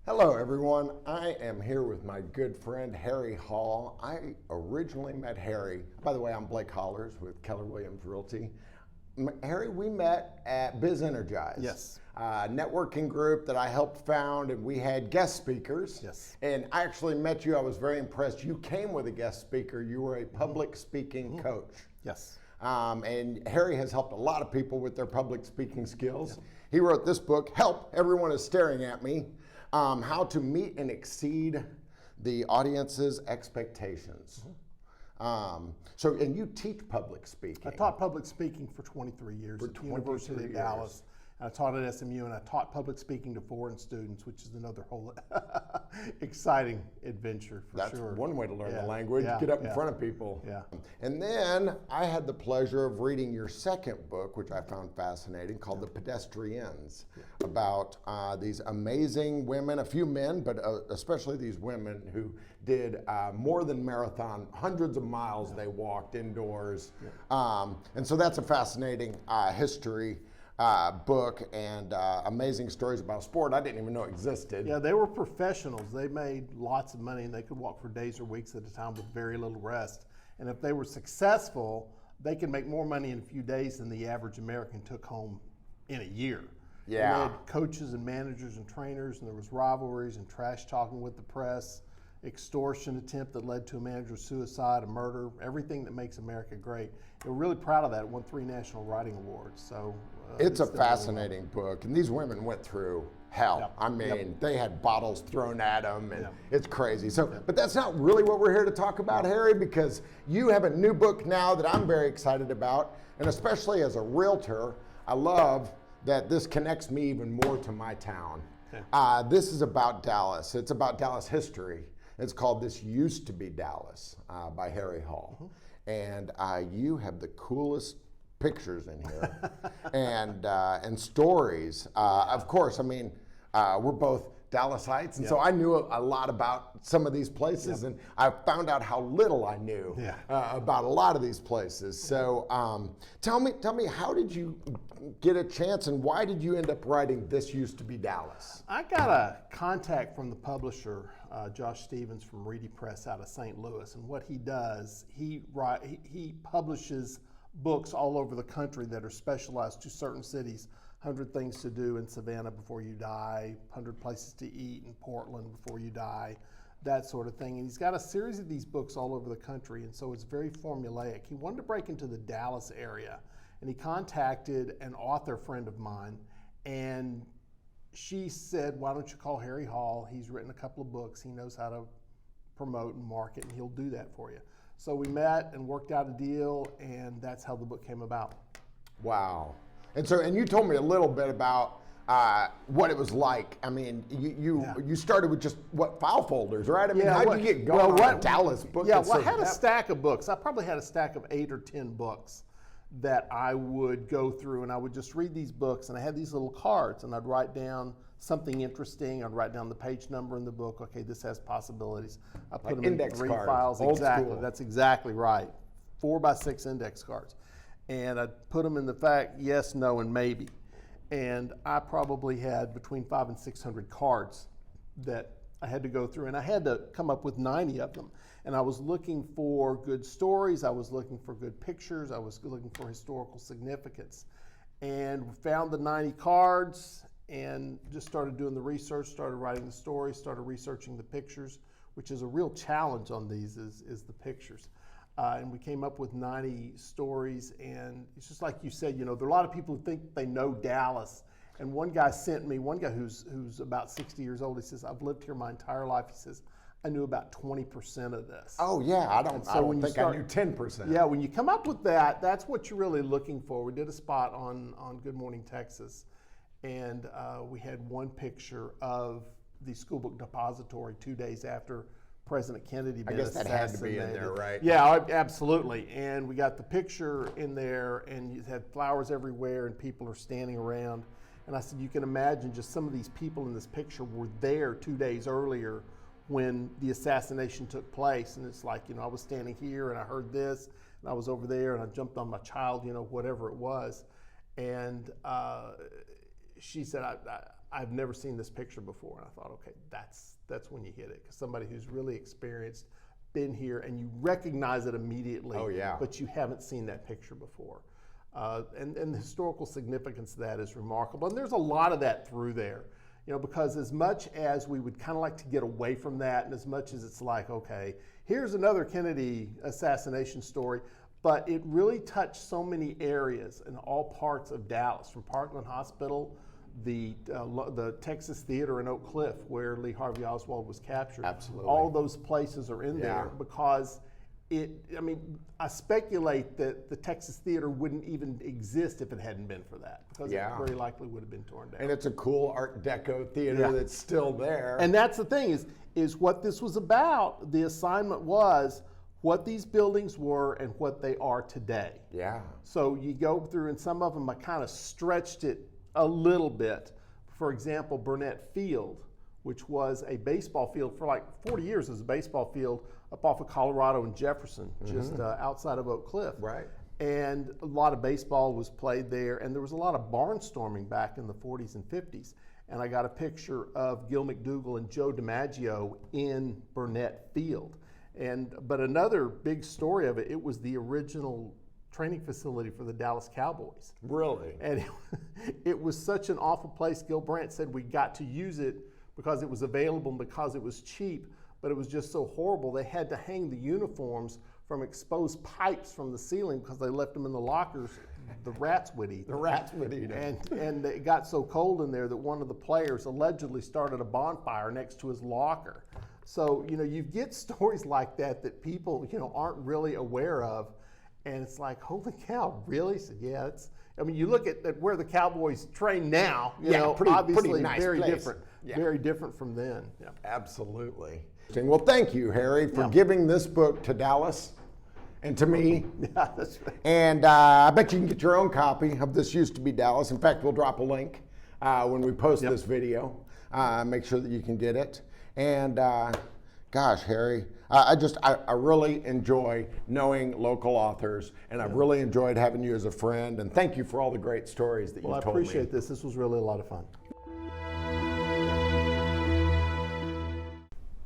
Hello everyone, I am here with my good friend Harry Hall. I originally met Harry, by the way, I'm Blake Hollers with Keller Williams Realty. Harry, we met at Biz Energize. Yes. A networking group that I helped found, and we had guest speakers. Yes. And I actually met you, I was very impressed. You came with a guest speaker, you were a public speaking coach. Yes. And Harry has helped a lot of people with their public speaking skills. Yeah. He wrote this book, Help, Everyone is Staring at Me, How to Meet and Exceed the Audience's Expectations. And you teach public speaking. I taught public speaking for 23 years at the University of Dallas. I taught at SMU, and I taught public speaking to foreign students, which is another whole exciting adventure for sure. That's one way to learn the language, get up in front of people. Yeah. And then I had the pleasure of reading your second book, which I found fascinating, called The Pedestrians, about these amazing women, a few men, but especially these women who did more than marathon, hundreds of miles they walked indoors. And so that's a fascinating history book and amazing stories about sport I didn't even know existed. Yeah, they were professionals. They made lots of money and they could walk for days or weeks at a time with very little rest. And if they were successful, they could make more money in a few days than the average American took home in a year. Yeah. And they had coaches and managers and trainers, and there was rivalries and trash talking with the press, extortion attempt that led to a manager's suicide, a murder, everything that makes America great. We're really proud of that. It won 3 national writing awards. So it's a fascinating book, and these women went through hell. Yep. I mean, they had bottles thrown at them, and Yep. it's crazy. So, but that's not really what we're here to talk about, Harry, because you have a new book now that I'm very excited about, and especially as a realtor, I love that this connects me even more to my town. Okay. This is about Dallas. It's about Dallas history. It's called This Used to Be Dallas by Harry Hall. And you have the coolest pictures in here and stories. Of course, I mean, we're both Dallasites, and so I knew a lot about some of these places, and I found out how little I knew about a lot of these places. So tell me, how did you get a chance, and why did you end up writing This Used to Be Dallas? I got a contact from the publisher, Josh Stevens from Reedy Press out of St. Louis, and what he does, he publishes books all over the country that are specialized to certain cities. 100 Things to Do in Savannah Before You Die, 100 Places to Eat in Portland Before You Die, that sort of thing. And he's got a series of these books all over the country, and so it's very formulaic. He wanted to break into the Dallas area, and he contacted an author friend of mine, and she said, why don't you call Harry Hall? He's written a couple of books. He knows how to promote and market, and he'll do that for you. So we met and worked out a deal, and that's how the book came about. Wow. And you told me a little bit about what it was like. I mean, you started with just file folders, right? I mean, how did you get going on a Dallas book? Yeah, well, I had a stack of books. I probably had a stack of 8 or 10 books that I would go through, and I would just read these books, and I had these little cards, and I'd write down something interesting. I'd write down the page number in the book. Okay, this has possibilities. I put them in 3 files. Exactly. That's exactly right. 4 by 6 index cards. And I'd put them in the fact, yes, no, and maybe. And I probably had between 500 and 600 cards that I had to go through, and I had to come up with 90 of them. And I was looking for good stories, I was looking for good pictures, I was looking for historical significance. And found the 90 cards and just started doing the research, started writing the stories, started researching the pictures, which is a real challenge on these, is the pictures. And we came up with 90 stories, and it's just like you said, there are a lot of people who think they know Dallas. And one guy sent me, one guy who's about 60 years old, he says, I've lived here my entire life. He says, I knew about 20% of this. Oh yeah, I don't think I knew 10%. Yeah, when you come up with that, that's what you're really looking for. We did a spot on Good Morning Texas, and we had one picture of the school book depository 2 days after President Kennedy been assassinated. I guess that had to be in there, right? Yeah, absolutely. And we got the picture in there, and it had flowers everywhere, and people are standing around. And I said, you can imagine just some of these people in this picture were there 2 days earlier when the assassination took place. And it's like, I was standing here, and I heard this, and I was over there, and I jumped on my child, whatever it was. And she said, I've never seen this picture before. And I thought, okay, that's when you hit it. Because somebody who's really experienced, been here, and you recognize it immediately. Oh, yeah. But you haven't seen that picture before. And the historical significance of that is remarkable. And there's a lot of that through there. Because as much as we would kind of like to get away from that, and as much as it's like, okay, here's another Kennedy assassination story, but it really touched so many areas in all parts of Dallas, from Parkland Hospital, the Texas Theater in Oak Cliff, where Lee Harvey Oswald was captured. Absolutely. All those places are in there because I speculate that the Texas Theater wouldn't even exist if it hadn't been for that, because it very likely would have been torn down. And it's a cool Art Deco theater that's still there. And that's the thing is what this was about. The assignment was what these buildings were and what they are today. Yeah. So you go through, and some of them I kind of stretched it a little bit. For example, Burnett Field, which was a baseball field for like 40 years, as a baseball field up off of Colorado and Jefferson, just outside of Oak Cliff. Right. And a lot of baseball was played there, and there was a lot of barnstorming back in the 40s and 50s. And I got a picture of Gil McDougall and Joe DiMaggio in Burnett Field. But another big story of it, it was the original training facility for the Dallas Cowboys. Really? And it was such an awful place. Gil Brandt said we got to use it because it was available and because it was cheap, but it was just so horrible. They had to hang the uniforms from exposed pipes from the ceiling because they left them in the lockers. The rats would eat them. The rats would eat them. And it got so cold in there that one of the players allegedly started a bonfire next to his locker. So, you get stories like that people, aren't really aware of. And it's like, holy cow, really? So, yeah, you look at where the Cowboys train now, obviously pretty nice very place. Different. Yeah. Very different from then. Yeah. Absolutely. Well, thank you, Harry, for giving this book to Dallas and to me. Yeah, that's right. And I bet you can get your own copy of This Used to Be Dallas. In fact, we'll drop a link when we post this video. Make sure that you can get it. And gosh, Harry, I really enjoy knowing local authors, and I've really enjoyed having you as a friend. And thank you for all the great stories that you've told me. Well, I appreciate this. This was really a lot of fun.